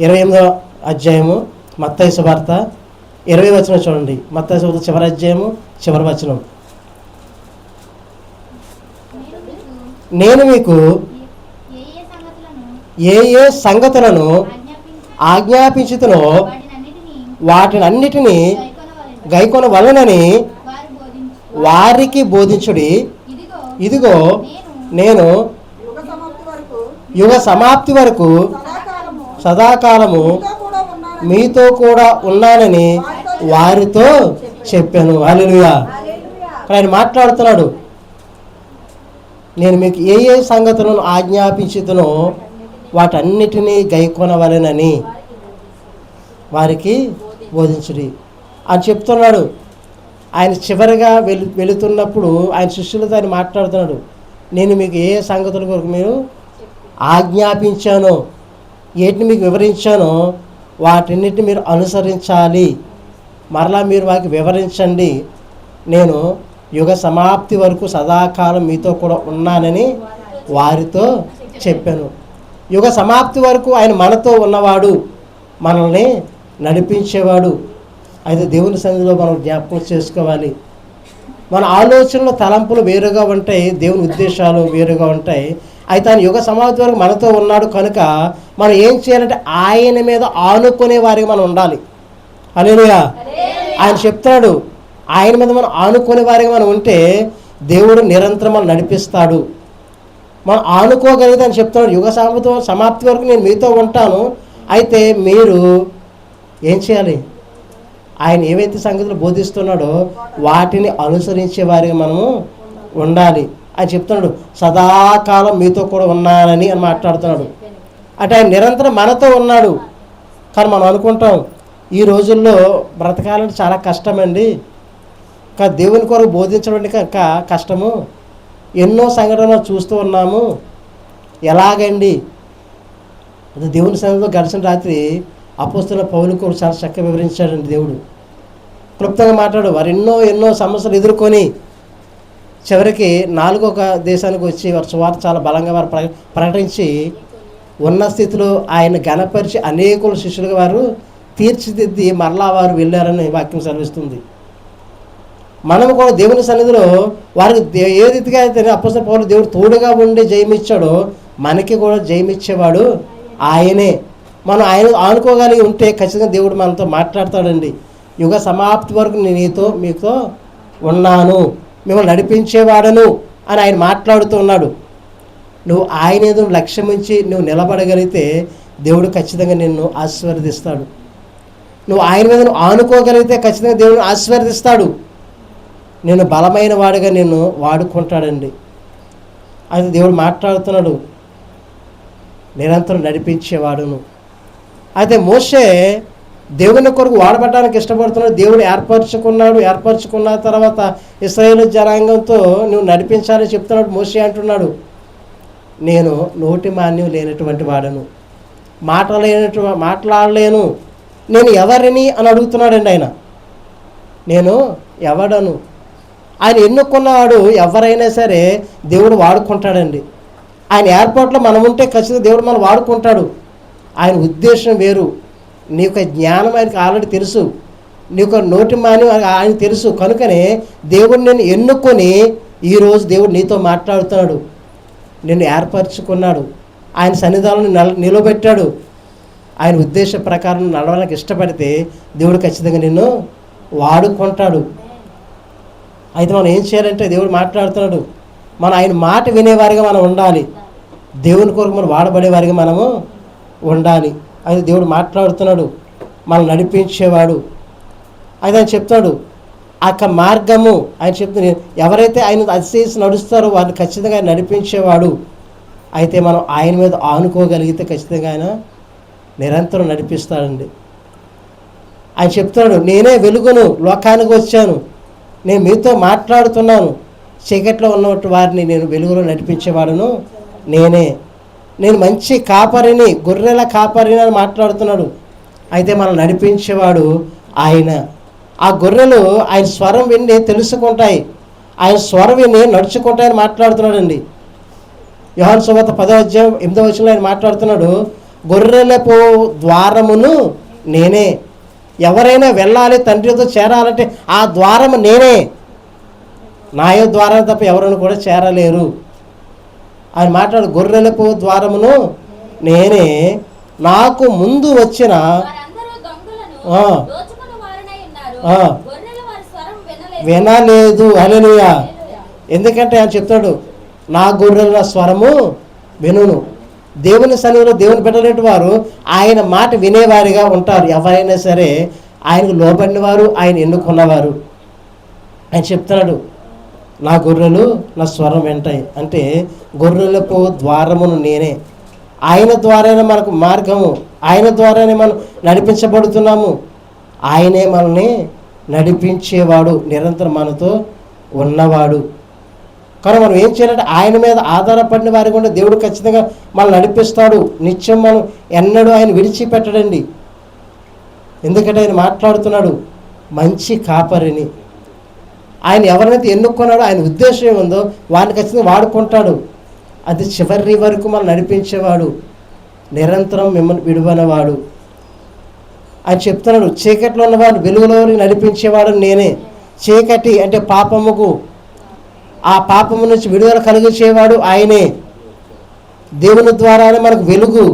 28వ అధ్యాయము మత్తయి సువార్త 20 వచనం చూడండి. మత్తయి సువార్త చివరి అధ్యాయము చివరి వచనం. నేను మీకు ఏ ఏ సంగతులను ఆజ్ఞాపించుతునో వాటినన్నిటినీ గైకొనవలెనని వారికి బోధించుడి. ఇదిగో నేను యుగ సమాప్తి వరకు సదాకాలము మీతో కూడా ఉన్నానని వారితో చెప్పాను. హల్లెలూయా. ఆయన మాట్లాడుతున్నాడు, నేను మీకు ఏ ఏ సంగతులను ఆజ్ఞాపించుతునో వాటన్నిటినీ గైకొనవలెనని వారికి బోధించుడి అని చెప్తున్నాడు. ఆయన చివరిగా వెళుతున్నప్పుడు ఆయన శిష్యులతో ఆయన మాట్లాడుతున్నాడు, నేను మీకు ఏ సంగతుల కొరకు మీరు ఆజ్ఞాపించానో, ఏటిని మీకు వివరించానో వాటిన్నిటిని మీరు అనుసరించాలి. మరలా మీరు వారికి వివరించండి. నేను యుగ సమాప్తి వరకు సదాకాలం మీతో కూడా ఉన్నానని వారితో చెప్పాను. యుగ సమాప్తి వరకు ఆయన మనతో ఉన్నవాడు, మనల్ని నడిపించేవాడు. అయితే దేవుని సన్నిధిలో మనం జ్ఞాపకం చేసుకోవాలి. మన ఆలోచనలు తలంపులు వేరుగా ఉంటాయి, దేవుని ఉద్దేశాలు వేరుగా ఉంటాయి. అయితే ఆయన యుగ సమాప్తి వరకు మనతో ఉన్నాడు కనుక మనం ఏం చేయాలంటే ఆయన మీద ఆనుకునే వారికి మనం ఉండాలి. హల్లెలూయా. ఆయన చెప్తాడు, ఆయన మీద మనం ఆనుకునే వారికి మనం ఉంటే దేవుడు నిరంతరం మనం నడిపిస్తాడు. మనం ఆనుకోగలిగితే అని చెప్తాడు, యుగ సమాప్తి వరకు నేను మీతో ఉంటాను. అయితే మీరు ఏం చేయాలి? ఆయన ఏవైతే సంగతులు బోధిస్తున్నాడో వాటిని అనుసరించే వారికి మనము ఉండాలి అని చెప్తున్నాడు. సదాకాలం మీతో కూడా ఉన్నానని అని మాట్లాడుతున్నాడు. అంటే ఆయన నిరంతరం మనతో ఉన్నాడు. కానీ మనం అనుకుంటాం ఈ రోజుల్లో బ్రతకాలంటే చాలా కష్టమండి, కానీ దేవుని కొరకు బోధించడం కష్టము. ఎన్నో సంఘటనలు చూస్తూ ఉన్నాము. ఎలాగండి? అది దేవుని సన్నిధిలో గడిచిన రాత్రి అపోస్తలుల పౌలు కొరకు చాలా చక్కగా వివరించాడండి దేవుడు. క్లుప్తంగా మాట్లాడు. వారు ఎన్నో సమస్యలు ఎదుర్కొని చివరికి 4వ దేశానికి వచ్చి వారి సువార్త చాలా బలంగా వారు ప్రకటించి ఉన్న స్థితిలో ఆయన ఘనపరిచి అనేకుల శిష్యులుగా వారు తీర్చిదిద్ది మరలా వారు వెళ్ళారని వాక్యం సెలవిస్తుంది. మనము కూడా దేవుని సన్నిధిలో వారికి ఏ రీతిగా అయితే అపోస్తలుల పౌలు దేవుడు తోడుగా ఉండి జయమిచ్చాడో మనకి కూడా జయమిచ్చేవాడు ఆయనే. మనం ఆయన ఆనుకోగలిగి ఉంటే ఖచ్చితంగా దేవుడు మనతో మాట్లాడతాడండి. యుగ సమాప్తి వరకు నేను మీతో ఉన్నాను, మిమ్మల్ని నడిపించేవాడను అని ఆయన మాట్లాడుతూ ఉన్నాడు. నువ్వు ఆయన ఏదో లక్ష్యం ఉంచి నువ్వు నిలబడగలిగితే దేవుడు ఖచ్చితంగా నిన్ను ఆశీర్వదిస్తాడు. నువ్వు ఆయన మీద నువ్వు ఆనుకోగలిగితే ఖచ్చితంగా దేవుడు ఆశీర్వదిస్తాడు. నేను బలమైన వాడిగా నిన్ను వాడుకుంటాడండి. అయితే దేవుడు మాట్లాడుతున్నాడు, నిరంతరం నడిపించేవాడును. అయితే మోషే దేవుని కొరకు వాడబడడానికి ఇష్టపడుతున్నాడు. దేవుడు ఏర్పరచుకున్న తర్వాత ఇశ్రాయేలు జనాంగంతో నువ్వు నడిపించాలని చెప్తున్నాడు. మోషే అంటున్నాడు, నేను నోటి మాన్యం లేనటువంటి వాడను, మాట్లాడలేను, నేను ఎవరిని అని అడుగుతున్నాడండి ఆయన. నేను ఎవడను? ఆయన ఎన్నుకున్నవాడు ఎవరైనా సరే దేవుడు వాడుకుంటాడండి. ఆయన ఏర్పాట్లో మనం ఉంటే ఖచ్చితంగా దేవుడు మనం వాడుకుంటాడు. ఆయన ఉద్దేశం వేరు. నీ యొక్క జ్ఞానం ఆయనకి ఆల్రెడీ తెలుసు, నీ యొక్క నోటి మాని ఆయన తెలుసు. కనుకనే దేవుడు నిన్ను ఎన్నుకొని ఈరోజు దేవుడు నీతో మాట్లాడుతున్నాడు. నిన్ను ఏర్పరచుకున్నాడు, ఆయన సన్నిధానంలో నిలబెట్టాడు. ఆయన ఉద్దేశ ప్రకారం నడవడానికి ఇష్టపడితే దేవుడు ఖచ్చితంగా నిన్ను వాడుకుంటాడు. అయితే మనం ఏం చేయాలంటే దేవుడు మాట్లాడుతున్నాడు, మనం ఆయన మాట వినేవారిగా మనం ఉండాలి. దేవుని కొరకు మనం వాడబడేవారిగా మనము ఉండాలి. అయితే దేవుడు మాట్లాడుతున్నాడు, మనం నడిపించేవాడు. అయితే ఆయన చెప్తాడు ఆ మార్గము ఆయన చెప్తున్నాడు, ఎవరైతే ఆయన అతిశయిసి నడుస్తారో వారిని ఖచ్చితంగా ఆయన నడిపించేవాడు. అయితే మనం ఆయన మీద ఆనుకోగలిగితే ఖచ్చితంగా ఆయన నిరంతరం నడిపిస్తాడండి. ఆయన చెప్తున్నాడు, నేనే వెలుగును, లోకానికి వచ్చాను, నేను మీతో మాట్లాడుతున్నాను, చీకట్లో ఉన్నటువంటి వారిని నేను వెలుగులో నడిపించేవాడును నేనే, నేను మంచి కాపరిని, గొర్రెల కాపరిని అని మాట్లాడుతున్నాడు. అయితే మనం నడిపించేవాడు ఆయన. ఆ గొర్రెలు ఆయన స్వరం విని తెలుసుకుంటాయి, ఆయన స్వరం విని నడుచుకుంటాయని మాట్లాడుతున్నాడండి. యోహాను సువార్త 10వ అధ్యాయం 8వ వచనంలో ఆయన మాట్లాడుతున్నాడు, గొర్రెలపు ద్వారమును నేనే. ఎవరైనా వెళ్ళాలి తండ్రితో చేరాలంటే ఆ ద్వారము నేనే, నా ద్వారం తప్ప ఎవరైనా కూడా చేరలేరు. ఆయన మాట్లాడు, గొర్రెలపు ద్వారమును నేనే, నాకు ముందు వచ్చిన వినలేదు. హల్లెలూయా. ఎందుకంటే ఆయన చెప్తాడు, నా గొర్రెల స్వరము వినును. దేవుని సన్నిధిలో దేవుని బిడ్డలేని వారు ఆయన మాట వినేవారిగా ఉంటారు. ఎవరైనా సరే ఆయనకు లోబడిన వారు, ఆయన ఎన్నుకున్నవారు. ఆయన చెప్తున్నాడు, నా గొర్రెలు నా స్వరం వింటాయి. అంటే గొర్రెలకు ద్వారమును నేనే. ఆయన ద్వారానే మనకు మార్గము, ఆయన ద్వారానే మనం నడిపించబడుతున్నాము. ఆయనే మనల్ని నడిపించేవాడు, నిరంతరం మనతో ఉన్నవాడు. కానీ మనం ఏం చేయాలంటే ఆయన మీద ఆధారపడిన వారి కూడా దేవుడు ఖచ్చితంగా మనల్ని నడిపిస్తాడు. నిత్యం మనం ఎన్నడూ ఆయన విడిచిపెట్టడండి. ఎందుకంటే ఆయన మాట్లాడుతున్నాడు, మంచి కాపరిని. ఆయన ఎవరినైతే ఎన్నుకున్నాడో, ఆయన ఉద్దేశం ఏముందో వాడిని ఖచ్చితంగా వాడుకుంటాడు. అది చివరి వరకు మనం నడిపించేవాడు, నిరంతరం మిమ్మల్ని విడువనవాడు. ఆయన చెప్తున్నాడు, చీకట్లో ఉన్నవాడు వెలుగులోకి నడిపించేవాడు నేనే. చీకటి అంటే పాపముకు, ఆ పాపము నుంచి విడుదల కలిగించేవాడు ఆయనే. దేవుని ద్వారానే మనకు వెలుగు,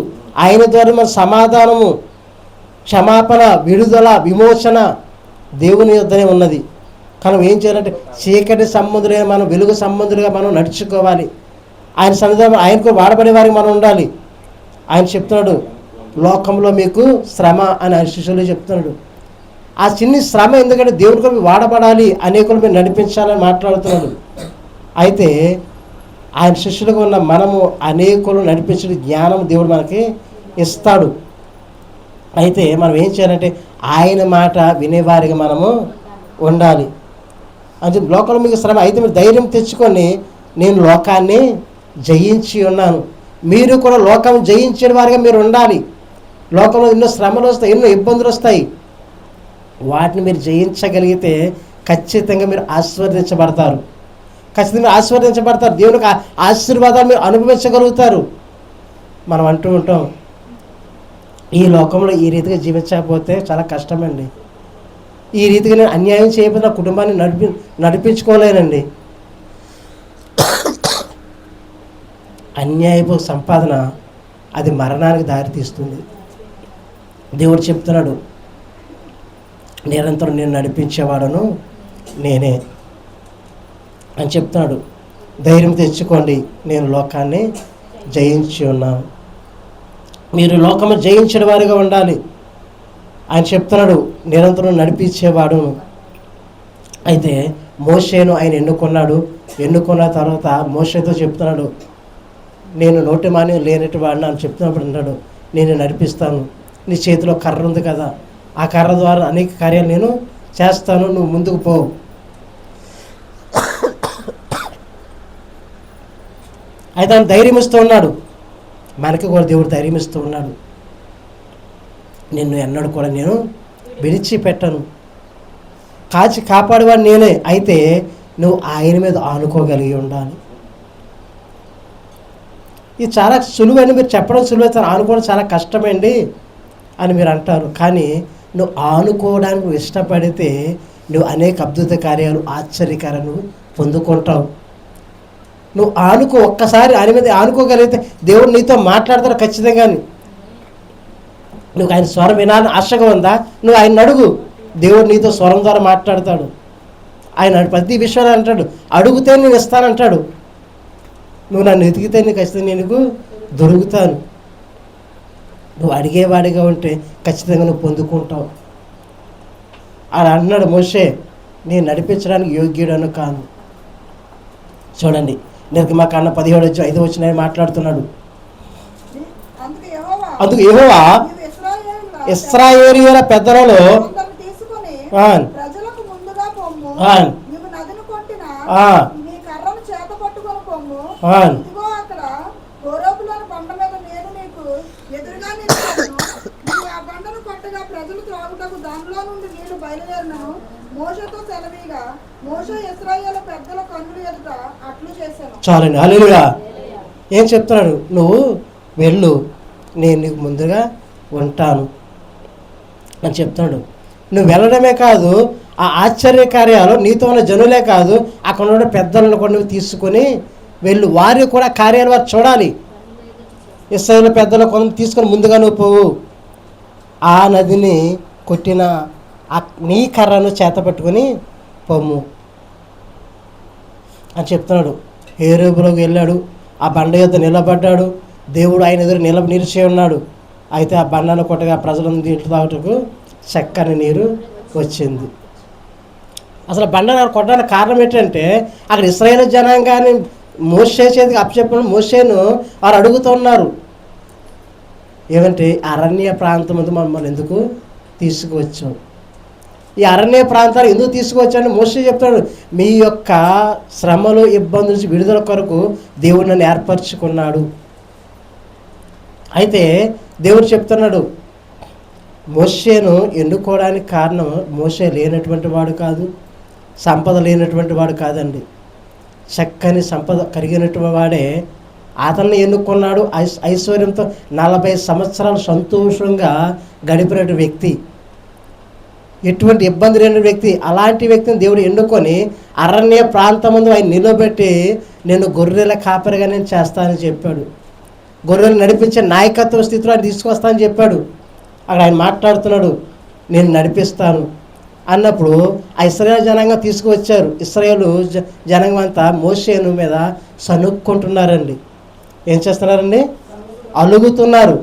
ఆయన ద్వారా మన సమాధానము, క్షమాపణ, విడుదల, విమోచన దేవుని యొద్దనే ఉన్నది. మనం ఏం చేయాలంటే చీకటి సంబంధులైన మనం వెలుగు సంబంధులుగా మనం నడుచుకోవాలి. ఆయన సన్నిధానం ఆయనకు వాడబడే వారికి మనం ఉండాలి. ఆయన చెప్తున్నాడు, లోకంలో మీకు శ్రమ అని ఆయన శిష్యులు చెప్తున్నాడు. ఆ చిన్ని శ్రమ ఎందుకంటే దేవుడి కొరకు వాడబడాలి, అనేకులు మీరు నడిపించాలని మాట్లాడుతున్నాడు. అయితే ఆయన శిష్యులుగా ఉన్న మనము అనేకులు నడిపించే జ్ఞానం దేవుడు మనకి ఇస్తాడు. అయితే మనం ఏం చేయాలంటే ఆయన మాట వినేవారిగా మనము ఉండాలి. అంటే లోకంలో మీకు శ్రమ, అయితే మీరు ధైర్యం తెచ్చుకొని నేను లోకాన్ని జయించి ఉన్నాను. మీరు కూడా లోకం జయించిన వారిగా మీరు ఉండాలి. లోకంలో ఎన్నో శ్రమలు వస్తాయి, ఎన్నో ఇబ్బందులు వస్తాయి. వాటిని మీరు జయించగలిగితే ఖచ్చితంగా మీరు ఆశీర్వదించబడతారు. ఖచ్చితంగా ఆశీర్వదించబడతారు. దేవునికి ఆశీర్వాదాలు మీరు అనుభవించగలుగుతారు. మనం అంటూ ఉంటాం, ఈ లోకంలో ఈ రీతిగా జీవించకపోతే చాలా కష్టమండి. ఈ రీతిగా నేను అన్యాయం చేయకపోతే నా కుటుంబాన్ని నడిపించుకోలేనండి. అన్యాయపు సంపాదన అది మరణానికి దారితీస్తుంది. దేవుడు చెప్తున్నాడు, నిరంతరం నేను నడిపించేవాడను నేనే అని చెప్తున్నాడు. ధైర్యం తెచ్చుకోండి, నేను లోకాన్ని జయించి ఉన్నాను. మీరు లోకము జయించిన వారిగా ఉండాలి. ఆయన చెప్తున్నాడు, నిరంతరం నడిపించేవాడు. అయితే మోషేను ఆయన ఎన్నుకున్న తర్వాత మోషేతో చెప్తున్నాడు, నేను నోటి మాన్యం లేనటి వాడిని అని చెప్తున్నప్పుడు అన్నాడు, నేను నడిపిస్తాను. నీ చేతిలో కర్ర ఉంది కదా, ఆ కర్ర ద్వారా అనేక కార్యాలు నేను చేస్తాను, నువ్వు ముందుకు పో. అయితే ఆయన ధైర్యం ఇస్తూ ఉన్నాడు. మనకి కూడా దేవుడు ధైర్యం ఇస్తూ ఉన్నాడు. నిన్ను ఎన్నడూ కూడా నేను విడిచిపెట్టను, కాచి కాపాడేవాడు నేనే. అయితే నువ్వు ఆయన మీద ఆనుకోగలిగి ఉండాలి. ఇది చాలా సులువని మీరు చెప్పడం సులువైతే ఆనుకోవడం చాలా కష్టమండి అని మీరు అంటారు. కానీ నువ్వు ఆనుకోవడానికి ఇష్టపడితే నువ్వు అనేక అద్భుత కార్యాలు, ఆశ్చర్యకారాలు పొందుకుంటావు. నువ్వు ఒక్కసారి ఆయన మీద ఆనుకోగలిగితే దేవుడు నీతో మాట్లాడతాడు ఖచ్చితంగా. నువ్వు ఆయన స్వరం వినాలని ఆశగా ఉందా, నువ్వు ఆయన అడుగు, దేవుడు నీతో స్వరం ద్వారా మాట్లాడతాడు. ఆయన ప్రతి విషయాలు అంటాడు, అడుగుతే నేను ఇస్తానంటాడు. నువ్వు నన్ను ఎతికితే నీకు ఖచ్చితంగా నేను దొరుకుతాను. నువ్వు అడిగేవాడిగా ఉంటే ఖచ్చితంగా నువ్వు పొందుకుంటావు. అలా అన్నాడు మోషే, నేను నడిపించడానికి యోగ్యుడను కాను. చూడండి, నిర్గమకాండం 17:5 మాట్లాడుతున్నాడు. అందుకు యెహోవా ఇశ్రాయేలీయుల పెద్దలలో చాలండి. హల్లెలూయా. ఏం చెప్తున్నాడు, నువ్వు వెళ్ళు, నేను నీకు ముందుగా ఉంటాను అని చెప్తున్నాడు. నువ్వు వెళ్ళడమే కాదు, ఆ ఆశ్చర్య కార్యాలు నీతో ఉన్న జనులే కాదు, అక్కడ ఉన్న పెద్దలను కూడా నువ్వు తీసుకొని వెళ్ళు, వారి కూడా కార్యాలు వారు చూడాలి. ఇశ్రాయేలు పెద్దలు కొంత తీసుకొని ముందుగా నువ్వు పోవు, ఆ నదిని కొట్టిన నీ కర్రను చేత పట్టుకొని పొమ్ము అని చెప్తున్నాడు. హేరేబులోకి వెళ్ళాడు, ఆ బండ యొద్ద నిలబడ్డాడు. దేవుడు ఆయన ఎదురు నిలిచి ఉన్నాడు. అయితే ఆ బండను కొట్టగా ప్రజలను నీళ్ళు తాగుటకు చక్కని నీరు వచ్చింది. అసలు బండను కొట్టడానికి కారణం ఏంటంటే, అక్కడ ఇశ్రాయేలు జనాంగాన్ని మోషే చేతికి అప్పచెప్పిన మోషేను వారు అడుగుతున్నారు, ఏమంటే అరణ్య ప్రాంతం ముందు మమ్మల్ని ఎందుకు తీసుకువచ్చాం, ఈ అరణ్య ప్రాంతాలు ఎందుకు తీసుకువచ్చాడని మోషే చెప్తాడు. మీ యొక్క శ్రమలు ఇబ్బందుల నుంచి విడుదల కొరకు దేవుడు నన్ను ఏర్పరచుకున్నాడు. అయితే దేవుడు చెప్తున్నాడు, మోషేను ఎన్నుకోవడానికి కారణం మోషే లేనటువంటి వాడు కాదు, సంపద లేనటువంటి వాడు కాదండి. చక్కని సంపద కలిగినటువంటి వాడే అతన్ని ఎన్నుకున్నాడు. ఐశ్వర్యంతో 40 సంవత్సరాలు సంతోషంగా గడిపినటువంటి వ్యక్తి, ఎటువంటి ఇబ్బంది లేని వ్యక్తి. అలాంటి వ్యక్తిని దేవుడు ఎన్నుకొని అరణ్య ప్రాంతం ముందు ఆయన నిలబెట్టి, నేను గొర్రెల కాపరిగా నేను చేస్తానని చెప్పాడు. గొర్రెలు నడిపించే నాయకత్వ స్థితిలో ఆయన తీసుకొస్తానని చెప్పాడు. అక్కడ ఆయన మాట్లాడుతున్నాడు, నేను నడిపిస్తాను అన్నప్పుడు ఆ ఇశ్రాయేలు జనాంగం తీసుకువచ్చారు. ఇశ్రాయేలు జనాంగం అంతా మోషేను మీద సనుక్కుంటున్నారండి. ఏం చేస్తున్నారండి? అలుగుతున్నారు.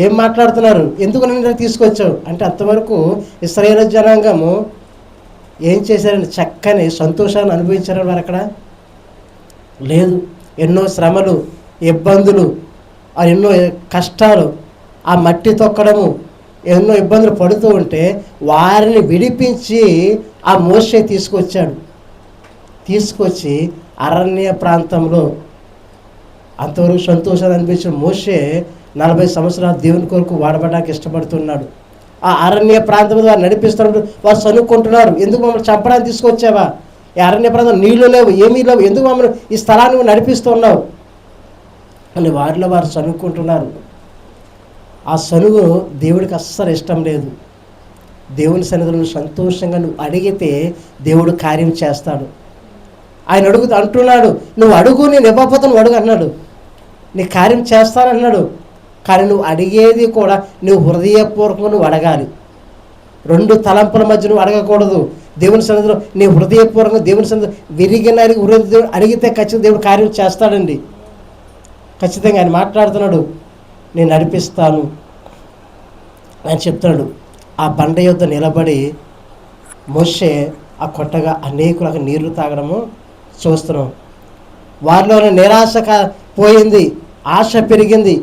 ఏం మాట్లాడుతున్నారు? ఎందుకు నన్ను తీసుకొచ్చావు అంటే, అంతవరకు ఇశ్రాయేలు జనాంగము ఏం చేశారండి? చక్కని సంతోషాన్ని అనుభవించారు వారు అక్కడ లేదు. ఎన్నో శ్రమలు, ఇబ్బందులు, ఎన్నో కష్టాలు, ఆ మట్టి తొక్కడము, ఎన్నో ఇబ్బందులు పడుతూ ఉంటే వారిని విడిపించి ఆ మోషే తీసుకొచ్చాడు. తీసుకొచ్చి అరణ్య ప్రాంతంలో అంతవరకు సంతోషాన్ని అనిపించిన మోషే 40 సంవత్సరాలు దేవుని కొరకు వాడబడడానికి ఇష్టపడుతున్నాడు. ఆ అరణ్య ప్రాంతంలో వారు నడిపిస్తున్నప్పుడు వారు సనుక్కుంటున్నారు, ఎందుకు మమ్మల్ని చంపడానికి తీసుకొచ్చావా? ఈ అరణ్య ప్రాంతం నీళ్లు లేవు, ఏమీ లేవు, ఎందుకు మమ్మల్ని ఈ స్థలాన్ని నడిపిస్తున్నావు అని వారిలో వారు సనుక్కుంటున్నారు. ఆ సనుగు దేవుడికి అస్సలు ఇష్టం లేదు. దేవుని సన్నిధిలో సంతోషంగా నువ్వు అడిగితే దేవుడు కార్యం చేస్తాడు. ఆయన అంటున్నాడు, నువ్వు అడుగు, నేను ఇవ్వకపోతే నువ్వు అడుగు అన్నాడు, నీ కార్యం చేస్తానన్నాడు. కానీ నువ్వు అడిగేది కూడా నువ్వు హృదయపూర్వకంగా నువ్వు అడగాలి. 2 తలంపుల మధ్య నువ్వు అడగకూడదు. దేవుని సన్నిధిలో నీ హృదయపూర్వకంగా దేవుని సన్నిధిలో విరిగిన హృదయ అడిగితే ఖచ్చితంగా దేవుడు కార్యం చేస్తాడండి. ఖచ్చితంగా ఆయన మాట్లాడుతున్నాడు, నేను నడిపిస్తాను అని చెప్తున్నాడు. ఆ బండ యొద్ద నిలబడి మోషే ఆ కొట్టగా అనేకులకు నీళ్లు తాగడము చూస్తున్నాం. వారిలో నిరాశ పోయింది, ఆశ పెరిగింది.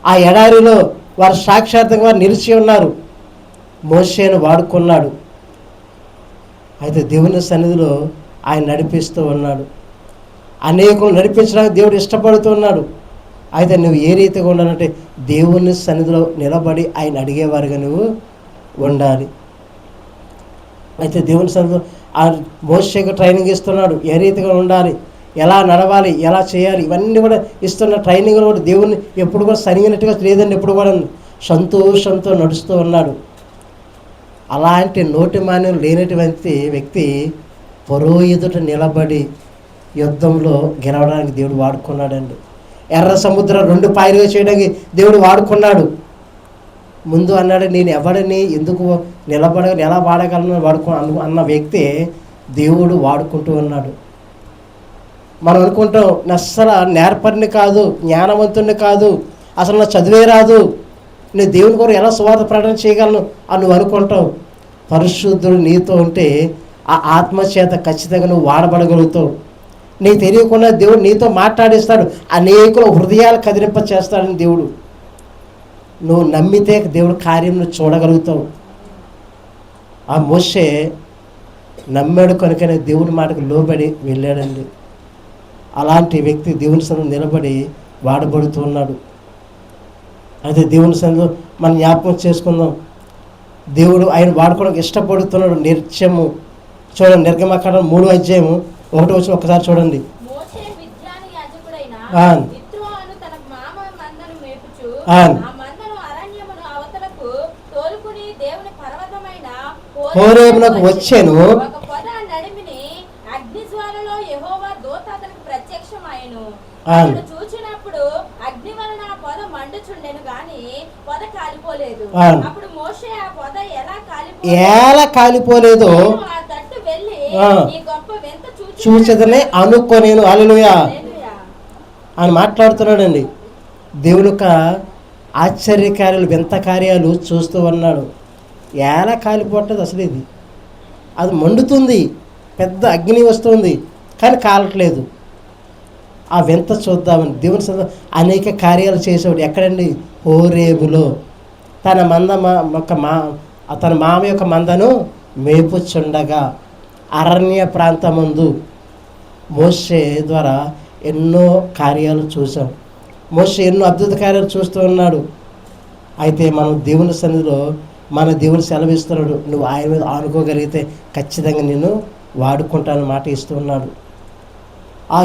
ఆ ఎడారిలో వారు సాక్షాత్తంగా వారు నిలిచి ఉన్నారు. మోషేను వాడుకున్నాడు. అయితే దేవుని సన్నిధిలో ఆయన నడిపిస్తూ ఉన్నాడు. అనేకులు నడిపించడానికి దేవుడు ఇష్టపడుతున్నాడు. అయితే నువ్వు ఏ రీతిగా ఉండాలంటే దేవుని సన్నిధిలో నిలబడి ఆయన అడిగేవారుగా నువ్వు ఉండాలి. అయితే దేవుని సన్నిధిలో ఆ మోషేకు ట్రైనింగ్ ఇస్తున్నాడు, ఏ రీతిగా ఉండాలి, ఎలా నడవాలి, ఎలా చేయాలి, ఇవన్నీ కూడా ఇస్తున్న ట్రైనింగ్లో కూడా దేవుని ఎప్పుడు కూడా సరిగినట్టుగా లేదండి, ఎప్పుడు కూడా సంతోషంతో నడుస్తూ ఉన్నాడు. అలాంటి నోటి మాన్యం లేనటువంటి వ్యక్తి పరువు ఎదుట నిలబడి యుద్ధంలో గెలవడానికి దేవుడు వాడుకున్నాడండి. ఎర్ర సముద్రం 2 పాయలుగా చేయడానికి దేవుడు వాడుకున్నాడు. ముందు అన్నాడు, నేను ఎవడిని ఎందుకు ఎలా వాడగలను అన్న వ్యక్తి దేవుడు వాడుకుంటూ ఉన్నాడు. మనం అనుకుంటాం, అస్సలు నేర్పరిని కాదు, జ్ఞానవంతుని కాదు, అసలు నా చదివే రాదు, నేను దేవుని కొరకు ఎలా సువార్త ప్రకటన చేయగలను అని నువ్వు అనుకుంటావు. పరిశుద్ధుడు నీతో ఉంటే ఆ ఆత్మచేత ఖచ్చితంగా నువ్వు వాడబడగలుగుతావు. నీకు తెలియకుండా దేవుడు నీతో మాట్లాడిస్తాడు, అనేకుల హృదయాలు కదిలింప చేస్తాడని దేవుడు. నువ్వు నమ్మితే దేవుడు కార్యం నువ్వు చూడగలుగుతావు. ఆ మోషే నమ్మాడు కనుకనే దేవుని మాటకు లోబడి వెళ్ళాడండి. అలాంటి వ్యక్తి దేవుని సన్నిధిలో నిలబడి వాడబడుతున్నాడు. అయితే దేవుని సన్నిధిలో మనం జ్ఞాపకం చేసుకుందాం, దేవుడు ఆయన వాడుకోవడానికి ఇష్టపడుతున్నాడు. నిత్యము చూడండి, నిర్గమకాండం 3వ అధ్యాయము 1వ వచనం ఒకసారి చూడండి. హోరేబునకు వచ్చాను. చూచినప్పుడు అగ్ని వలన పొద మండుచుండెను గాని పొద కాలిపోలేదు. అప్పుడు మోషే ఆ పొద ఎలా కాలిపోలేదు ఆ తట్టు వెళ్ళి ఈ గొప్ప వింత చూచెదనే అనుకోనేను. హల్లెలూయా అని మాట్లాడుతున్నాడండి. దేవుని యొక్క ఆశ్చర్యకార్యాలు వింత కార్యాలు చూస్తూ ఉన్నాడు. ఎలా కాలిపోతుంది అసలు ఇది? అది మండుతుంది, పెద్ద అగ్ని వస్తుంది, కానీ కాలట్లేదు. ఆ వింత చూద్దామని దేవుని అనేక కార్యాలు చేసేవాడు. ఎక్కడండి? హోరేబులో తన తన మామ యొక్క మందను మేపుచుండగా అరణ్య ప్రాంతమందు మోషే ద్వారా ఎన్నో కార్యాలు చూసాం. మోషే ఎన్నో అద్భుత కార్యాలు చూస్తూ ఉన్నాడు. అయితే మనం దేవుని సన్నిధిలో మన దేవుడు సెలవిస్తున్నాడు, నువ్వు ఆయన మీద ఆనుకోగలిగితే ఖచ్చితంగా నేను వాడుకుంటానని మాట ఇస్తూ ఉన్నాడు. ఆ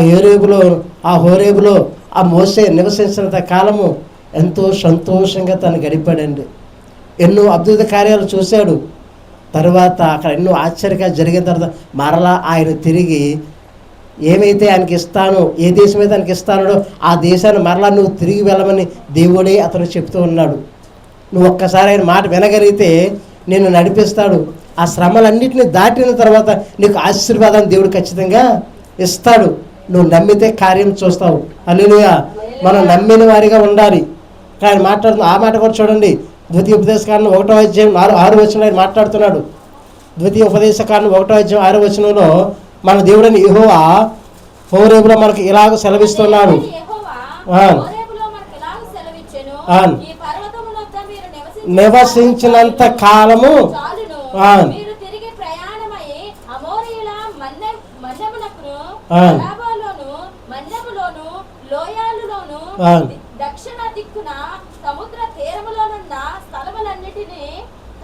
హోరేబులో ఆ మోషే నివసించినంత కాలము ఎంతో సంతోషంగా తను గడిపాడండి. ఎన్నో అద్భుత కార్యాలు చూశాడు. తర్వాత అక్కడ ఎన్నో ఆశ్చర్యకాలు జరిగిన తర్వాత మరలా ఆయన తిరిగి ఏమైతే ఆయనకి ఇస్తానో, ఏ దేశం అయితే ఆయనకి ఇస్తానో ఆ దేశాన్ని మరలా నువ్వు తిరిగి వెళ్ళమని దేవుడే అతను చెప్తూ ఉన్నాడు. నువ్వు ఒక్కసారి ఆయన మాట వినగలిగితే నిన్ను నడిపిస్తాడు. ఆ శ్రమలన్నింటినీ దాటిన తర్వాత నీకు ఆశీర్వాదాన్ని దేవుడు ఖచ్చితంగా ఇస్తాడు. నువ్వు నమ్మితే కార్యం చూస్తావు. హల్లెలూయా. మనం నమ్మిన వారిగా ఉండాలి. ఆయన మాట్లాడుతున్న ఆ మాట కూడా చూడండి. ద్వితీయ ఉపదేశకాండం 1వ అధ్యాయం 6వ వచనంలో ఆయన మాట్లాడుతున్నాడు. ద్వితీయ ఉపదేశకాండం 1వ అధ్యాయం 6వ వచనంలో మన దేవుడని యెహోవా హోరేబులో మనకు ఇలాగ సెలవిస్తున్నాడు. నివసించినంత కాలము దక్షిణ దిక్కున సముద్ర తీరములోనున్న స్థలములన్నిటినీ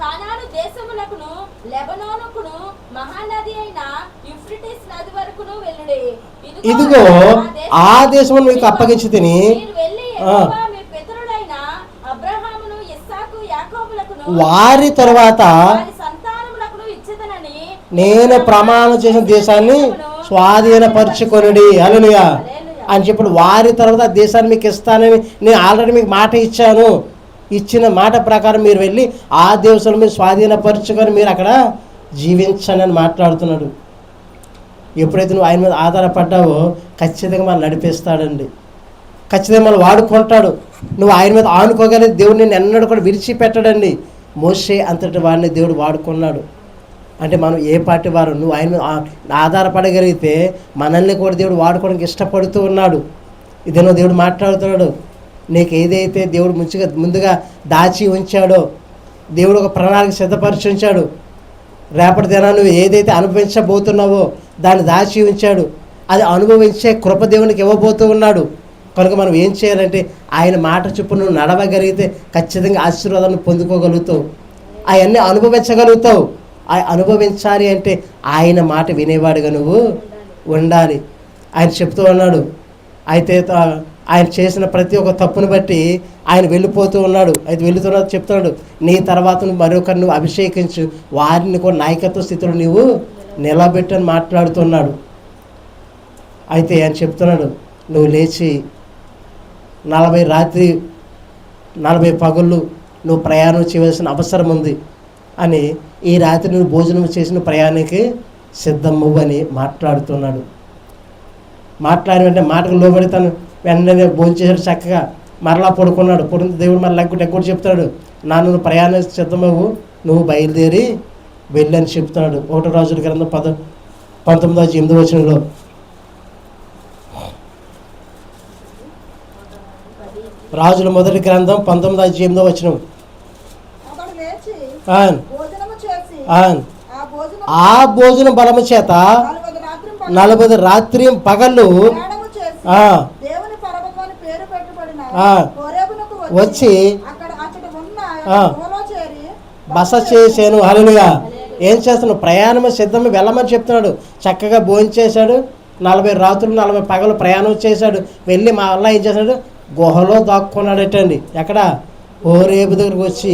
కానాను దేశములకును లెబనోనుకును మహానది అయిన యూఫ్రటీస్ నది వరకును వెళ్ళుడి. ఇదిగో ఆ దేశమును మీకు అప్పగించి తిని మీ పితరులైన అబ్రహామును ఇస్సాకు యాకోబులకును వారి తరువాత సంతానములకును ఇచ్చేదనని నేను ప్రమాణం చేసిన దేశాన్ని స్వాధీనపరచుకొనుడి. హల్లెలూయా అని చెప్పి వారి తర్వాత దేశాన్ని మీకు ఇస్తానని నేను ఆల్రెడీ మీకు మాట ఇచ్చాను. ఇచ్చిన మాట ప్రకారం మీరు వెళ్ళి ఆ దేశాన్ని మీరు స్వాధీనపరచుకొని మీరు అక్కడ జీవించండి అని మాట్లాడుతున్నాడు. ఎప్పుడైతే నువ్వు ఆయన మీద ఆధారపడ్డావో ఖచ్చితంగా మనం నడిపిస్తాడండి. ఖచ్చితంగా మనం వాడుకుంటాడు. నువ్వు ఆయన మీద ఆనుకోగలిగే దేవుడు నిన్ను ఎన్నడూ కూడా విడిచిపెట్టడండి. మోషే అంతటి వాడిని దేవుడు వాడుకున్నాడు. అంటే మనం ఏ పార్టీ వారు నువ్వు ఆయన మీద ఆధారపడగలిగితే మనల్ని కూడా దేవుడు వాడుకోవడానికి ఇష్టపడుతూ ఉన్నాడు. ఇదేనో దేవుడు మాట్లాడుతున్నాడు. నీకు ఏదైతే దేవుడు ముందుగా దాచి ఉంచాడో, దేవుడు ఒక ప్రణాళిక సిద్ధపరిచి ఉంచాడు. రేపటి దినాన్ని నువ్వు ఏదైతే అనుభవించబోతున్నావో దాన్ని దాచి ఉంచాడు. అది అనుభవించే కృప దేవునికి ఇవ్వబోతూ ఉన్నాడు. కనుక మనం ఏం చేయాలంటే ఆయన మాట చొప్పున నువ్వు నడవగలిగితే ఖచ్చితంగా ఆశీర్వాదాన్ని పొందుకోగలుగుతావు. అవన్నీ అనుభవించగలుగుతావు. అనుభవించాలి అంటే ఆయన మాట వినేవాడుగా నువ్వు ఉండాలి. ఆయన చెప్తూ ఉన్నాడు. అయితే ఆయన చేసిన ప్రతి ఒక్క తప్పును బట్టి ఆయన వెళ్ళిపోతూ ఉన్నాడు. అయితే వెళుతున్నా చెప్తున్నాడు, నీ తర్వాత మరొకరు నువ్వు అభిషేకించు, వారిని కూడా నాయకత్వ స్థితిలో నువ్వు నిలబెట్టని మాట్లాడుతున్నాడు. అయితే ఆయన చెప్తున్నాడు, నువ్వు లేచి 40 రాత్రి 40 పగళ్ళు నువ్వు ప్రయాణం చేయవలసిన అవసరం ఉంది అని, ఈ రాత్రి నువ్వు భోజనం చేసిన ప్రయాణానికి సిద్ధమవ్వు అని మాట్లాడుతున్నాడు. మాట్లాడిన వెంటనే మాటకు లోబడి తను వెంటనే భోజనం చేశాడు. చక్కగా మరలా పడుకున్నాడు. పడుకున్న దేవుడు మరలా లెక్కటి చెప్తాడు, నువ్వు ప్రయాణం సిద్ధమవ్వు, నువ్వు బయలుదేరి వెళ్ళని చెప్తున్నాడు. 1 రాజుల గ్రంథం 19:8 వచనంలో. రాజుల మొదటి గ్రంథం 19:8 వచనం. ఆ భోజనం బలము చేత 40 రాత్రి పగళ్ళు వచ్చి బస చేశాను. హల్లెలూయా. ఏం చేస్తున్నావు? ప్రయాణం సిద్ధమే వెళ్ళమని చెప్తున్నాడు. చక్కగా భోజనం చేశాడు. 40 రాత్రులు 40 పగలు ప్రయాణం చేశాడు. వెళ్ళి మళ్ళీ ఏం చేశాడు? గుహలో దాక్కున్నాడటండి. ఎక్కడ? హోరేబు దగ్గరకు వచ్చి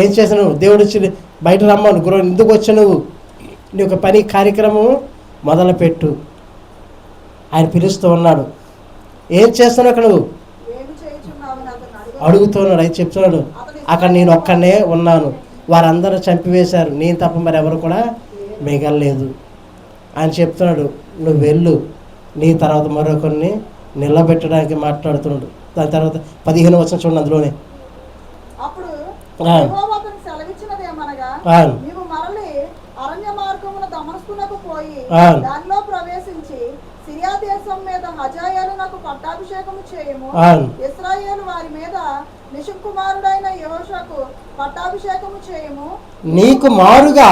ఏం చేసావు? దేవుడు వచ్చి బయట రమ్మను, గృహ ఎందుకు వచ్చావు నువ్వు? నీ ఒక పని కార్యక్రమం మొదలుపెట్టు. ఆయన పిలుస్తూ ఉన్నాడు. ఏం చేస్తున్నావు అక్కడ? నువ్వు అడుగుతున్నాడు. అయితే చెప్తున్నాడు, అక్కడ నేను ఒక్కనే ఉన్నాను, వారందరూ చంపివేశారు, నేను తప్ప మరి ఎవరు కూడా మిగలలేదు అని చెప్తున్నాడు. నువ్వు వెళ్ళు, నీ తర్వాత మరొకరిని నిలబెట్టడానికి మాట్లాడుతున్నాడు. దాని తర్వాత 15 వచనం చూడండి, అందులోనే దానిలో ప్రవేశించి సిరియా దేశం మీద హజాయేలునకు పట్టాభిషేకము చేయము. ఇశ్రాయేలు వారి మీద నిషుకుమారుడైన యెహోషువకు పట్టాభిషేకము చేయము. నీకు మారుగా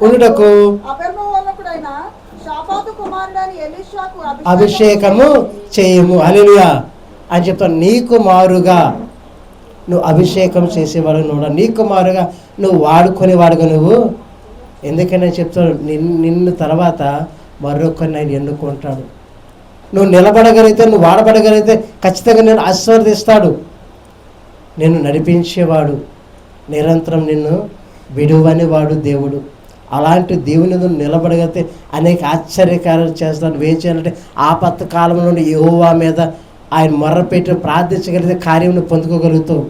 ఉండుటకు అబెర్మోవలకుడైన షాఫాతు కుమారుడైన ఎలీషాకు అభిషేకము చేయము. హల్లెలూయా అని చెప్తాను. నీకు మారుగా నువ్వు అభిషేకం చేసేవాడు నువ్వు, నీకు మారుగా నువ్వు వాడుకునేవాడుగా నువ్వు. ఎందుకని చెప్తాడు, నిన్ను తర్వాత మరొకరిని ఆయన ఎన్నుకుంటాడు. నువ్వు నిలబడగలిగితే, నువ్వు వాడబడగలిగితే ఖచ్చితంగా నేను ఆశీర్వదిస్తాడు. నిన్ను నడిపించేవాడు, నిరంతరం నిన్ను విడువని వాడు దేవుడు. అలాంటి దేవుని నువ్వు నిలబడగలిగితే అనేక ఆశ్చర్యకార్యాలు చేస్తాడు. నువ్వేం చేయాలంటే ఆపత్త కాలం నుండి యెహోవా మీద ఆయన మొర్రపెట్టి ప్రార్థించగలిగితే కార్యం నువ్వు పొందుకోగలుగుతావు.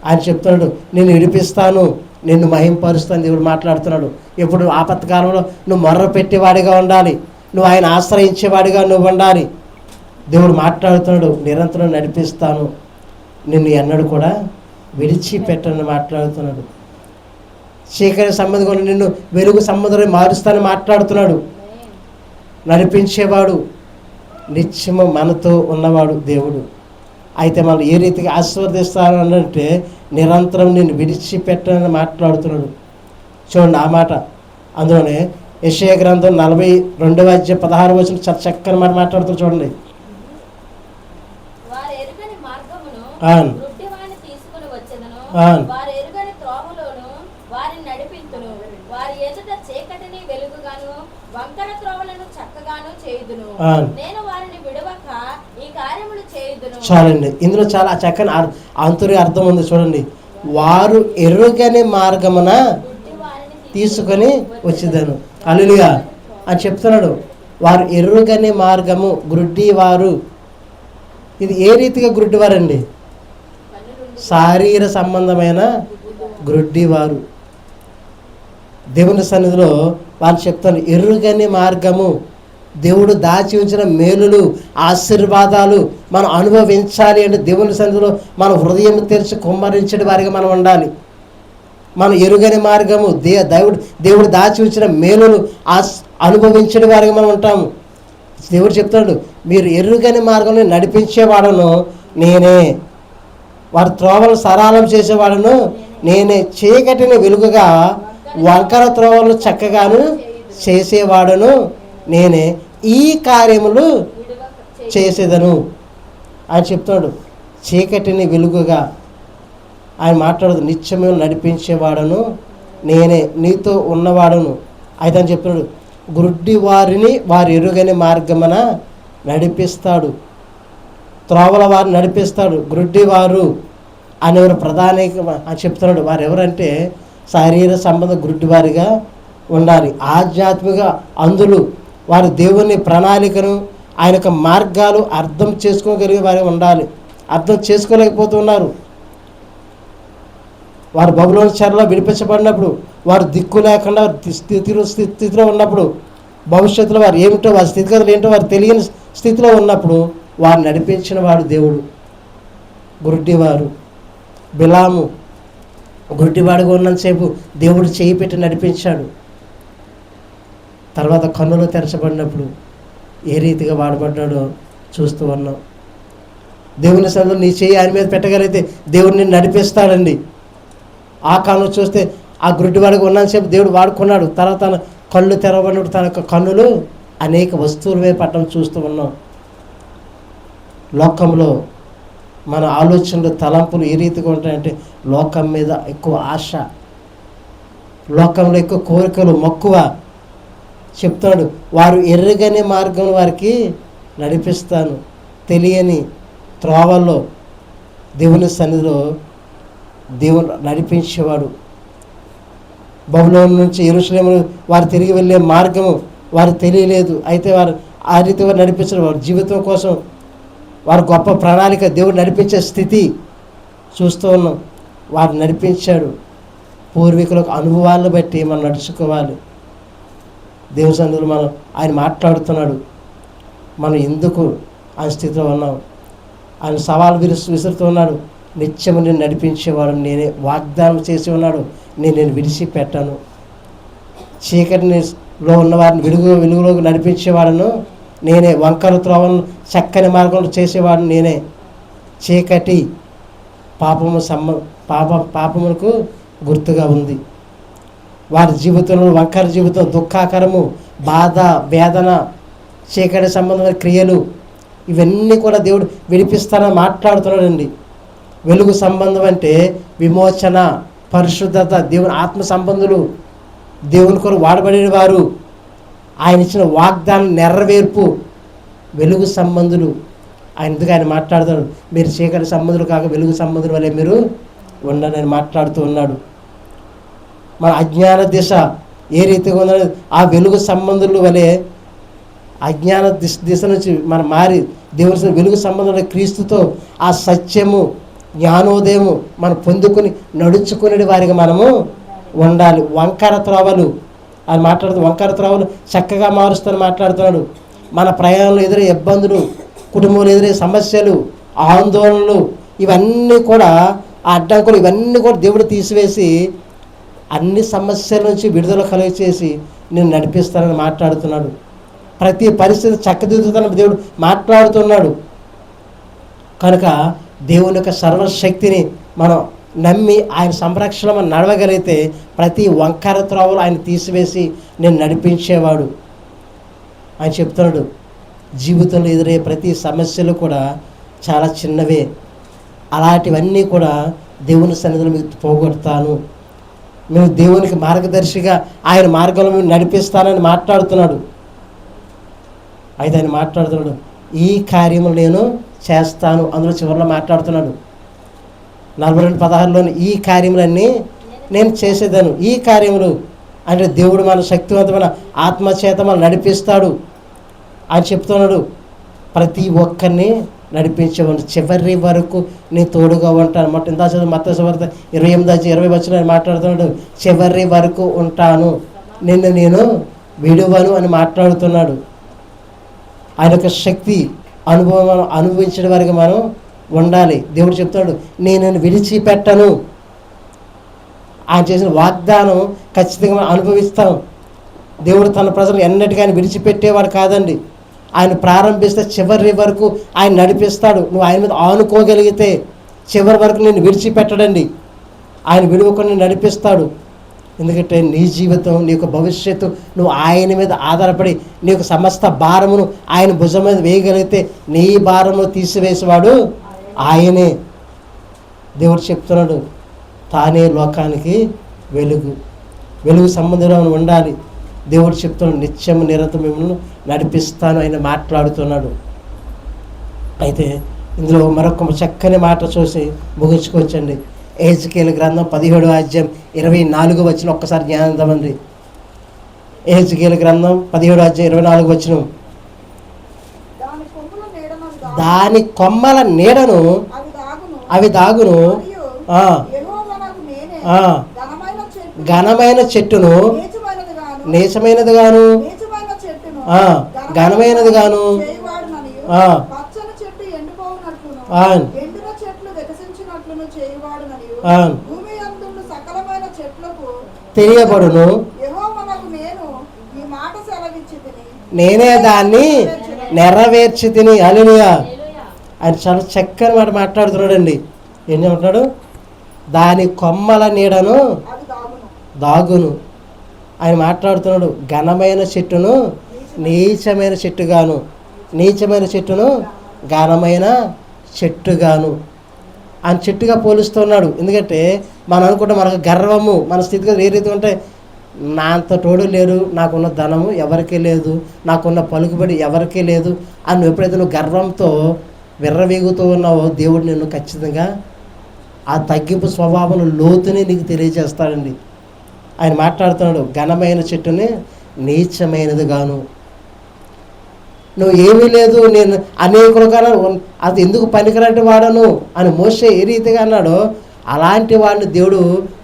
ఆయన చెప్తున్నాడు, నేను విడిపిస్తాను, నిన్ను మహింపరుస్తాను. దేవుడు మాట్లాడుతున్నాడు. ఎప్పుడు ఆపత్కాలంలో నువ్వు మొర్ర పెట్టేవాడిగా ఉండాలి, నువ్వు ఆయన ఆశ్రయించేవాడిగా నువ్వు ఉండాలి. దేవుడు మాట్లాడుతున్నాడు, నిరంతరం నడిపిస్తాను, నిన్ను ఎన్నడూ కూడా విడిచిపెట్టని మాట్లాడుతున్నాడు. చీకటి సంబంధం నిన్ను వెలుగు సంబంధం మారుస్తానని మాట్లాడుతున్నాడు. నడిపించేవాడు, నిత్యము మనతో ఉన్నవాడు దేవుడు. అయితే మనం ఏ రీతిగా ఆశీర్వదిస్తాను అంటే నిరంతరం నేను విడిచిపెట్టనని మాట్లాడుతున్నాడు. చూడండి ఆ మాట, అందులోనే యెషయా గ్రంథం 42:16 చాలా చక్కని మాట మాట్లాడుతున్నాడు. చూడండి, చాలండి. ఇందులో చాలా చక్కని అంతర్య అర్థం ఉంది. చూడండి, వారు ఎరుగని మార్గమున తీసుకొని వచ్చేదను. హల్లెలూయా అని చెప్తున్నాడు. వారు ఎరుగని మార్గము, గుడ్డి వారు. ఇది ఏ రీతిగా గుడ్డివారండి? శారీర సంబంధమైన గుడ్డివారు. దేవుని సన్నిధిలో వాళ్ళు చెప్తాను, ఎరుగని మార్గము, దేవుడు దాచి ఉంచిన మేలులు ఆశీర్వాదాలు మనం అనుభవించాలి అంటే దేవుని సన్నిధిలో మన హృదయం తెరిచి కుమ్మరించే వారిగా మనం ఉండాలి. మనం ఎరుగని మార్గము, దేవుడు దాచి ఉంచిన మేలులు అనుభవించే వారిగా మనం ఉంటాము. దేవుడు చెప్తాడు, మీరు ఎరుగని మార్గంలో నడిపించేవాడను నేనే, వారి త్రోవలు సరళం చేసేవాడను నేనే, చీకటిని వెలుగుగా వంకర త్రోవలు చక్కగాను చేసేవాడను నేనే, ఈ కార్యములు చేసేదను అని చెప్తాడు. చీకటిని వెలుగుగా ఆయన మాట్లాడదు, నిత్యమే నడిపించేవాడను నేనే, నీతో ఉన్నవాడను. అయితే అని చెప్తున్నాడు, గుడ్డి వారిని వారు ఎరుగని మార్గమున నడిపిస్తాడు, త్రోవల వారిని నడిపిస్తాడు. గుడ్డి వారు అనేవారు ప్రధాని అని చెప్తున్నాడు. వారు ఎవరంటే శరీర సంబంధ గుడ్డివారిగా ఉండాలి. ఆధ్యాత్మిక అందులు వారు దేవుని ప్రణాళికను ఆయన యొక్క మార్గాలు అర్థం చేసుకోగలిగే వారు ఉండాలి. అర్థం చేసుకోలేకపోతున్నారు. వారు బబులోను చెరలో విడిపించబడినప్పుడు, వారు దిక్కు లేకుండా స్థితిలో ఉన్నప్పుడు, భవిష్యత్తులో వారు ఏమిటో వారి స్థితిగతులు ఏంటో వారు తెలియని స్థితిలో ఉన్నప్పుడు వారు నడిపించిన వాడు దేవుడు. గుడ్డివారు బిలాము గుడ్డివాడుగా ఉన్నంతసేపు దేవుడు చేయి పెట్టి నడిపించాడు. తర్వాత కన్నులు తెరచబడినప్పుడు ఏ రీతిగా వాడబడ్డాడో చూస్తూ ఉన్నాం. దేవుని సన్నిధిలో నీ చేయి ఆయన మీద పెట్టగలిగితే దేవుడిని నడిపిస్తాడండి. ఆ కన్ను చూస్తే ఆ గుడ్డివాడిగా ఉన్నంతసేపు దేవుడు వాడుకున్నాడు. తర్వాత తన కళ్ళు తెరవబడినప్పుడు తన యొక్క కన్నులు అనేక వస్తువుల మీద పట్టడం చూస్తూ ఉన్నాం. లోకంలో మన ఆలోచనలు తలంపులు ఏ రీతిగా ఉంటాయంటే లోకం మీద ఎక్కువ ఆశ, లోకంలో ఎక్కువ కోరికలు, మక్కువ. చెప్తాడు, వారు ఎర్రగనే మార్గం వారికి నడిపిస్తాను. తెలియని త్రోవల్లో దేవుని సన్నిధిలో దేవుడు నడిపించేవాడు. బబులోను నుంచి యెరూషలేము వారు తిరిగి వెళ్ళే మార్గము వారు తెలియలేదు. అయితే వారు ఆ రీతి వారు నడిపించారు. వారి జీవితం కోసం వారు గొప్ప ప్రణాళిక దేవుడు నడిపించే స్థితి చూస్తూ ఉన్నాం. వారు నడిపించాడు. పూర్వీకులకు అనుభవాలను బట్టి మనం నడుచుకోవాలి. దేవుని సన్నిధిలో మనం ఆయన మాట్లాడుతున్నాడు. మనం ఎందుకు ఆ స్థితిలో ఉన్నాం? ఆయన సవాలు విసురుతున్నాడు. నిత్యము నేను నడిపించేవాడు నేనే, వాగ్దానం చేసి ఉన్నాడు, నేను విడిచిపెట్టాను. చీకటిలో ఉన్నవారిని వెలుగులోకి నడిపించేవాడను నేనే, వంకర త్రోవను చక్కని మార్గంలో చేసేవాడు నేనే. చీకటి పాపములకు గుర్తుగా ఉంది. వారి జీవితంలో వంకర జీవితం, దుఃఖాకరము, బాధ, వేదన, చీకటి సంబంధమైన క్రియలు ఇవన్నీ కూడా దేవుడు విడిపిస్తానని మాట్లాడుతున్నాడండి. వెలుగు సంబంధం అంటే విమోచన, పరిశుద్ధత, దేవుని ఆత్మ సంబంధులు, దేవుని కొరకు వాడబడిన వారు, ఆయన ఇచ్చిన వాగ్దానం నెరవేర్పు, వెలుగు సంబంధులు. ఆయన మాట్లాడుతాడు, మీరు చీకటి సంబంధులు కాక వెలుగు సంబంధుల వల్లే మీరు ఉండాలని మాట్లాడుతూ ఉన్నాడు. మన అజ్ఞాన దిశ ఏ రీతిగా ఉందని ఆ వెలుగు సంబంధుల వలె అజ్ఞాన దిశ నుంచి మనం మారి దేవుని వెలుగు సంబంధంలో క్రీస్తుతో ఆ సత్యము, జ్ఞానోదయము మనం పొందుకొని నడుచుకునే వారికి మనము ఉండాలి. వంకర త్రోవలు అని మాట్లాడుతూ వంకర త్రోవలు చక్కగా మారుస్తాను మాట్లాడుతున్నాడు. మన ప్రయాణంలో ఎదురయ్యే ఇబ్బందులు, కుటుంబంలో ఎదురయ్యే సమస్యలు, ఆందోళనలు, ఇవన్నీ కూడా ఆ అడ్డంకులు ఇవన్నీ కూడా దేవుడు తీసివేసి అన్ని సమస్యల నుంచి విడుదల కలిగచేసి నేను నడిపిస్తానని మాట్లాడుతున్నాడు. ప్రతి పరిస్థితి చక్కదిద్దుతానని దేవుడు మాట్లాడుతున్నాడు. కనుక దేవుని యొక్క సర్వశక్తిని మనం నమ్మి ఆయన సంరక్షణ మనం నడవగలిగితే ప్రతి వంకర త్రోవలు ఆయన తీసివేసి నేను నడిపించేవాడు. ఆయన చెప్తున్నాడు, జీవితంలో ఎదురయ్యే ప్రతి సమస్యలు కూడా చాలా చిన్నవే, అలాంటివన్నీ కూడా దేవుని సన్నిధిలో మీకు పోగొడతాను, మేము దేవునికి మార్గదర్శిగా ఆయన మార్గంలో మేము నడిపిస్తానని మాట్లాడుతున్నాడు. అయితే ఆయన మాట్లాడుతున్నాడు, ఈ కార్యములు నేను చేస్తాను. అందులో చివరిలో మాట్లాడుతున్నాడు 42:16లోని ఈ కార్యములన్నీ నేను చేసేదాను. ఈ కార్యములు అంటే దేవుడు మన శక్తివంతమైన ఆత్మచేత మనం నడిపిస్తాడు అని చెప్తున్నాడు. ప్రతి ఒక్కరిని నడిపించేవాడు, చివరి వరకు నీ తోడుగా ఉంటాను. ఇంత మత్తయి సువార్త 28:20 మాట్లాడుతున్నాడు, చివరి వరకు ఉంటాను, నిన్ను నేను విడువను అని మాట్లాడుతున్నాడు. ఆయన యొక్క శక్తి అనుభవం అనుభవించడం వరకు మనం ఉండాలి. దేవుడు చెప్తాడు, నేను విడిచిపెట్టను. ఆయన చేసిన వాగ్దానం ఖచ్చితంగా అనుభవిస్తాం. దేవుడు తన ప్రజలు ఎన్నటికీ ఆయన విడిచిపెట్టేవాడు కాదండి. ఆయన ప్రారంభిస్తే చివరి వరకు ఆయన నడిపిస్తాడు. నువ్వు ఆయన మీద ఆనుకోగలిగితే చివరి వరకు నేను విడిచిపెట్టడండి. ఆయన విడువకొని నడిపిస్తాడు. ఎందుకంటే నీ జీవితం, నీ యొక్క భవిష్యత్తు నువ్వు ఆయన మీద ఆధారపడి నీ యొక్క సమస్త భారమును ఆయన భుజం మీద వేయగలిగితే నీ భారమును తీసివేసేవాడు ఆయనే. దేవుడు చెప్తున్నాడు, తానే లోకానికి వెలుగు, వెలుగు సంబంధంలో ఉండాలి. దేవుడు చెప్తున్నాడు, నిత్యము నిరంతరం మిమ్మల్ని నడిపిస్తాను ఆయన మాట్లాడుతున్నాడు. అయితే ఇందులో మరొక చక్కని మాట చూసి ముగించుకోవచ్చండి. ఎహెజ్కేలు గ్రంథం 17:24 ఒక్కసారి జ్ఞానందమండి. ఎహెజ్కేలు గ్రంథం 17:24 దాని కొమ్మల నీడను అవి దాగును, ఘనమైన చెట్టును నీచమైనది గాను ఘనమైనది గాను తెలియబడును, నేనే దాన్ని నెరవేర్చి తిని. హల్లెలూయా. ఆయన చాలా చక్కని మాట మాట్లాడుతున్నాడండి. ఏం చెప్తున్నాడు? దాని కొమ్మల నీడను దాగును. ఆయన మాట్లాడుతున్నాడు, ఘనమైన చెట్టును నీచమైన చెట్టుగాను, నీచమైన చెట్టును ఘనమైన చెట్టుగాను అని చెట్టుగా పోలుస్తున్నాడు. ఎందుకంటే మనం అనుకుంటే మనకు గర్వము, మన స్థితిగతులు ఏ రీతి ఉంటే నా అంత తోడు లేరు, నాకున్న ధనము ఎవరికీ లేదు, నాకున్న పలుకుబడి ఎవరికీ లేదు అని ఎప్పుడైతే నువ్వు గర్వంతో విర్రవీగుతూ ఉన్నావో దేవుడు నిన్ను ఖచ్చితంగా ఆ తగ్గింపు స్వభావం లోతుని నీకు తెలియజేస్తాడండి. ఆయన మాట్లాడుతున్నాడు, ఘనమైన చెట్టుని నీచమైనది గాను, నువ్వు ఏమీ లేదు, నేను అనేకులుగా అది ఎందుకు పనికిరంటి వాడను అని మోషే ఏ రీతిగా అన్నాడో అలాంటి వాడిని దేవుడు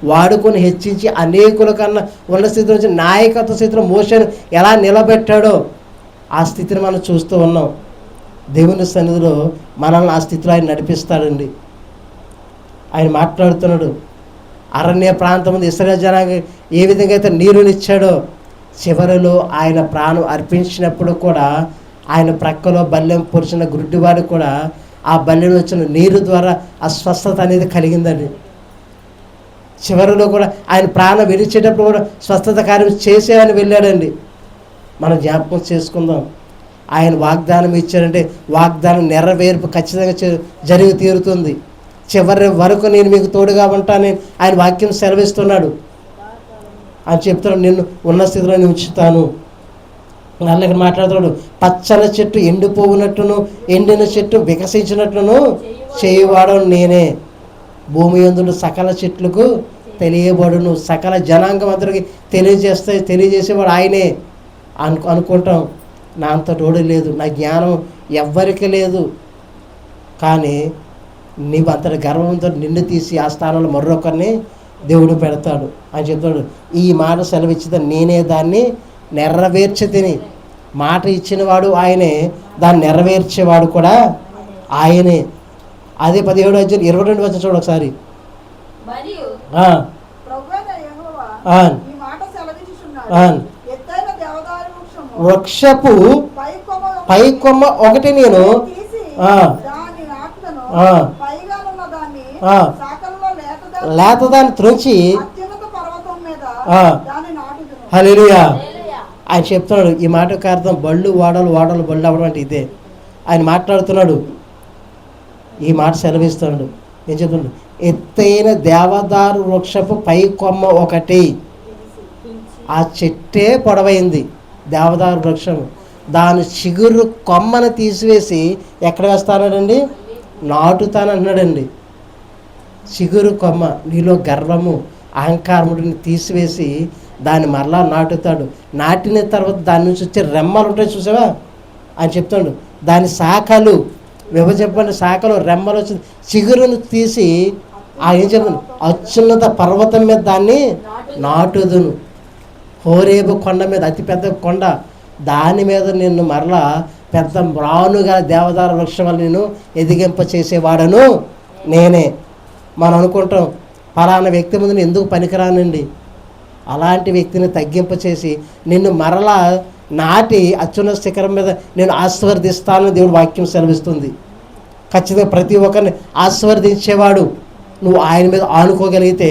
వాడుకొని హెచ్చించి అనేకుల కన్నా ఉన్న స్థితి నుంచి నాయకత్వ స్థితిలో మోషేను ఎలా నిలబెట్టాడో ఆ స్థితిని మనం చూస్తూ ఉన్నాం. దేవుని సన్నిధిలో మనల్ని ఆ స్థితిలో ఆయన నడిపిస్తాడండి. ఆయన మాట్లాడుతున్నాడు, అరణ్య ప్రాంతం ముందు ఇశ్రాయేలు జనాంగం ఏ విధంగా అయితే నీరునిచ్చాడో చివరిలో ఆయన ప్రాణం అర్పించినప్పుడు కూడా ఆయన ప్రక్కలో బల్లెం పొడిచిన గుడ్డివాడు కూడా ఆ బల్లెం వచ్చిన నీరు ద్వారా ఆ స్వస్థత అనేది కలిగిందండి. చివరిలో కూడా ఆయన ప్రాణం విడిచేటప్పుడు కూడా స్వస్థత కార్యం చేసేవని వెళ్ళాడండి. మనం జ్ఞాపకం చేసుకుందాం. ఆయన వాగ్దానం ఇచ్చాడంటే వాగ్దానం నెరవేర్పు ఖచ్చితంగా జరిగి తీరుతుంది. చివరి వరకు నేను మీకు తోడుగా ఉంటానని ఆయన వాక్యం సెలవిస్తున్నాడు. అని చెప్తున్నాడు, నిన్ను ఉన్న స్థితిలో నేను ఉంచుతాను. అలాగే మాట్లాడుతున్నాడు, పచ్చని చెట్టు ఎండిపోవునట్టును ఎండిన చెట్టు వికసించినట్లును చేయవాడు నేనే, భూమి యందున్న సకల చెట్లకు తెలియబడును, సకల జనాంగం అందరికి తెలియజేసేవాడు ఆయనే అనుకుంటాం. నా అంత తోడు లేదు, నా జ్ఞానం ఎవ్వరికి లేదు, కానీ నీవు అంతటి గర్వంతో నిన్ను తీసి ఆ స్థానంలో మరొకరిని దేవుడు పెడతాడు అని చెప్తాడు. ఈ మాట సెలవిచ్చితే నేనే దాన్ని నెరవేర్చితిని. మాట ఇచ్చినవాడు ఆయనే, దాన్ని నెరవేర్చేవాడు కూడా ఆయనే. అదే 17:22 చూడు ఒకసారి. వృక్షపు పైకొమ్మ ఒకటి నేను లేతదాన్ని త్రుంచి హల్లెలూయా. ఆయన చెప్తున్నాడు, ఈ మాటకు అర్థం బళ్ళు వాడలు బళ్ళు అవ్వడం అంటే ఇదే. ఆయన మాట్లాడుతున్నాడు, ఈ మాట సెలవిస్తున్నాడు. ఏం చెప్తున్నాడు, ఎత్తైన దేవదారు వృక్షపు పై కొమ్మ ఒకటి, ఆ చెట్టే పొడవైంది దేవదారు వృక్షం, దాని చిగురు కొమ్మను తీసివేసి ఎక్కడ వేస్తానండి, నాటుతానన్నాడండి. చిగురు కొమ్మ, నీలో గర్వము అహంకారముడిని తీసివేసి దాన్ని మరలా నాటుతాడు. నాటిన తర్వాత దాని నుంచి వచ్చే రెమ్మలు ఉంటాయి చూసావా అని చెప్తాడు. దాని శాఖలు విభజింపబడిన శాఖలు రెమ్మలు వచ్చి చిగురును తీసి ఏం చెప్తాను, అత్యున్నత పర్వతం మీద దాన్ని నాటుదును. హోరేబు కొండ మీద, అతిపెద్ద కొండ, దాని మీద నిన్ను మరలా పెద్ద రానుగా దేవదారు వృక్షం వల్ల నేను ఎదిగింప చేసేవాడను నేనే. మనం అనుకుంటాం ఫలానా వ్యక్తి ముందు నేను ఎందుకు పనికిరానండి, అలాంటి వ్యక్తిని తగ్గింప చేసి నిన్ను మరలా నాటి అత్యున్నత శిఖరం మీద నేను ఆశీర్వదిస్తానని దేవుడు వాక్యం సెలవిస్తుంది. ఖచ్చితంగా ప్రతి ఒక్కరిని ఆశీర్వదించేవాడు. నువ్వు ఆయన మీద ఆనుకోగలిగితే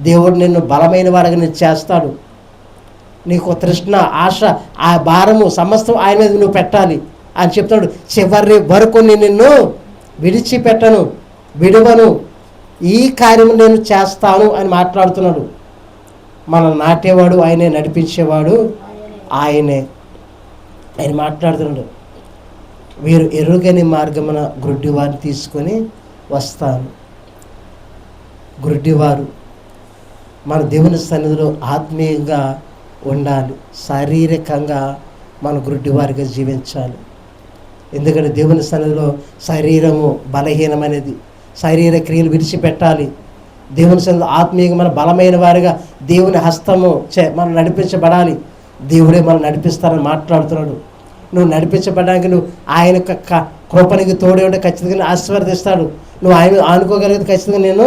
దేవుడు నిన్ను బలమైన వాడిగా నేను చేస్తాడు. నీకు తృష్ణ, ఆశ, ఆ భారము సమస్తం ఆయన మీద నువ్వు పెట్టాలి అని చెప్తాడు. చివరి వరకు నిన్ను విడిచిపెట్టను, విడువను, ఈ కార్యము నేను చేస్తాను అని మాట్లాడుతున్నాడు. మనం నాటేవాడు ఆయనే, నడిపించేవాడు ఆయనే. ఆయన మాట్లాడుతున్నాడు, వీరు ఎరుగని మార్గమున గ్రుడ్డివారిని తీసుకొని వస్తాను. గ్రుడ్డివారు మన దేవుని సన్నిధిలో ఆత్మీయంగా ఉండాలి, శారీరకంగా మన గ్రుడ్డివారిగా జీవించాలి. ఎందుకంటే దేవుని సన్నిధిలో శరీరము బలహీనమైనది, శరీర క్రియలు విడిచిపెట్టాలి. దేవుని సన్నిధిలో ఆత్మీయంగా మన బలమైన వారిగా దేవుని హస్తము మనం నడిపించబడాలి. దేవుడే మనం నడిపిస్తారని మాట్లాడుతున్నాడు. నువ్వు నడిపించబడడానికి నువ్వు ఆయన యొక్క కృపనికి తోడే ఉంటే ఖచ్చితంగా ఆశీర్వదిస్తాడు. నువ్వు ఆయన ఆనుకోగలిగితే ఖచ్చితంగా నేను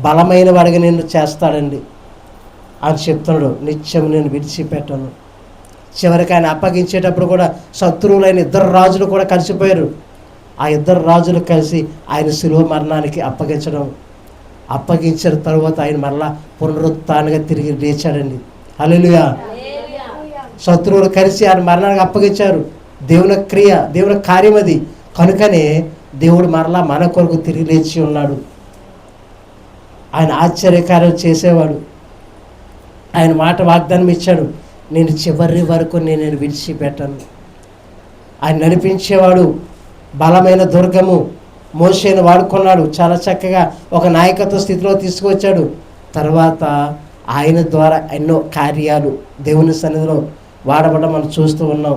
బలమైన వాడిగా నేను చేస్తాడండి అని చెప్తున్నాడు. నిత్యం నేను విడిచిపెట్టను. చివరికి ఆయన అప్పగించేటప్పుడు కూడా శత్రువులైన 2 రాజులు కూడా కలిసిపోయారు. ఆ 2 రాజులు కలిసి ఆయన శిలువ మరణానికి అప్పగించిన తర్వాత ఆయన మరలా పునరుత్థానంగా తిరిగి లేచాడండి. హల్లెలూయా. శత్రువులు కలిసి ఆయన మరణానికి అప్పగించారు. దేవుని క్రియ, దేవుని కార్యం అది. కనుకనే దేవుడు మరలా మన కొరకు తిరిగి లేచి ఉన్నాడు. ఆయన ఆశ్చర్యకార్యం చేసేవాడు. ఆయన మాట వాగ్దానం ఇచ్చాడు, నేను చివరి వరకు నేను విడిచిపెట్టను. ఆయన నడిపించేవాడు, బలమైన దుర్గము. మోషేను వాడుకున్నాడు, చాలా చక్కగా ఒక నాయకత్వ స్థితిలో తీసుకువచ్చాడు. తర్వాత ఆయన ద్వారా ఎన్నో కార్యాలు దేవుని సన్నిధిలో వాడబడడం మనం చూస్తూ ఉన్నాం.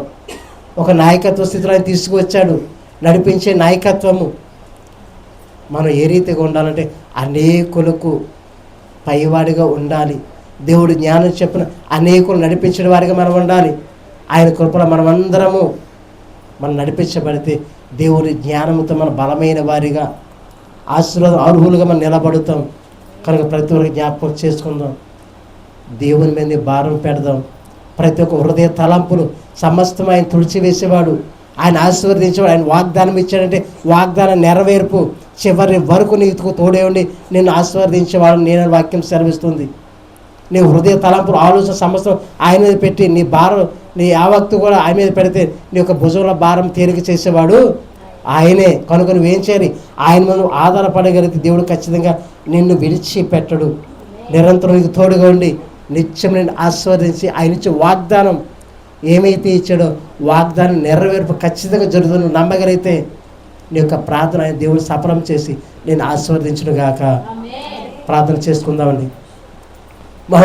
ఒక నాయకత్వ స్థితిలో ఆయన తీసుకువచ్చాడు, నడిపించే నాయకత్వము. మనం ఏ రీతిగా ఉండాలంటే అనేకులకు పైవాడిగా ఉండాలి. దేవుడు జ్ఞానం చెప్పిన అనేకులు నడిపించిన వారిగా మనం ఉండాలి. ఆయన కృపలో మనమందరము మనం నడిపించబడితే దేవుని జ్ఞానంతో మన బలమైన వారిగా ఆశీర్వాదం అర్హులుగా మనం నిలబడుతాం. కనుక ప్రతి ఒక్కరికి జ్ఞాపకం చేసుకుందాం, దేవుని మీద భారం పెడదాం. ప్రతి ఒక్క హృదయ తలంపులు సమస్తం ఆయన తుడిచివేసేవాడు, ఆయన ఆశీర్వదించేవాడు. ఆయన వాగ్దానం ఇచ్చాడంటే వాగ్దానం నెరవేర్పు చివరి వరకు నీకు తోడే ఉండి నిన్ను ఆశీర్వదించేవాడు నేను వాక్యం సెలవిస్తుంది. నీ హృదయ తలంపులు ఆలోచన సమస్తం ఆయన మీద పెట్టి నీ భారం నీ యావత్తు కూడా ఆయన మీద పెడితే నీ యొక్క భుజంలో భారం తేలిక చేసేవాడు ఆయనే. కనుక నువ్వేం చేయాలి? ఆయన మీద ఆధారపడగలిగితే దేవుడు ఖచ్చితంగా నిన్ను విడిచిపెట్టడు. నిరంతరం నీకు తోడుగా ఉండి నిత్యం నిన్ను ఆశీర్వదించి ఆయన ఇచ్చే వాగ్దానం ఏమైతే ఇచ్చాడో వాగ్దానం నెరవేర్పు ఖచ్చితంగా జరుగుతుంది. నమ్మగలిగితే నీ యొక్క ప్రార్థన ఆయన దేవుడు సఫలం చేసి నేను ఆశీర్వదించును గాక. ప్రార్థన చేసుకుందామండి.